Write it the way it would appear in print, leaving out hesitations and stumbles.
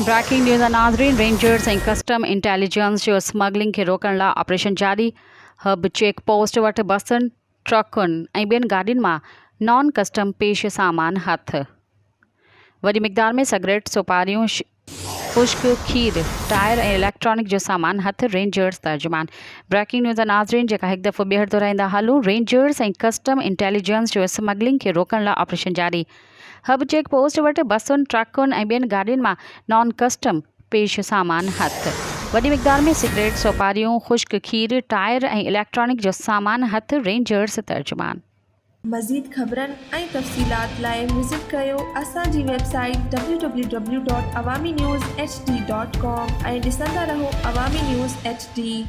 Breaking news नाज़रीन, rangers ऐं custom intelligence जो स्मगलिंग खे रोकण लाइ ऑपरेशन जारी। हब चेक पोस्ट वटि बसनि, ट्रकुनि ऐं ॿियनि गाॾियुनि मां नॉन कस्टम पेश सामान हथ। वॾी मिक़दार में सिगरेट, सुपारियूं, खुश्क खीर, टायर ऐं इलेक्ट्रॉनिक जो सामान हथ। रेंजर्स तर्जुमान। ब्रेकिंग न्यूज़ नाज़रीन जेका हिकु दफ़ो ॿीहर दोहराईंदा हलूं, रेंजर्स ऐं कस्टम इंटेलिजेंस जो स्मगलिंग खे रोकण लाइ ऑपरेशन जारी। हब चेक पोस्ट वटि बसुनि, ट्रकुनि ऐं ॿियनि गाॾियुनि मां नॉन कस्टम पेश सामान हथ। वॾी मिक़दार में सिगरेट, सोपारियूं, खुश्क खीर, टायर ऐं इलेक्ट्रॉनिक जो सामान हथ। रेंजर्स तर्जुमान। मज़ीद ख़बरनि ऐं तफ़सीलात लाइ विज़िट कयो असांजी वेबसाइट www.awamiNewsHD.com ऐं ॾिसंदा रहो अवामी न्यूज़ HD।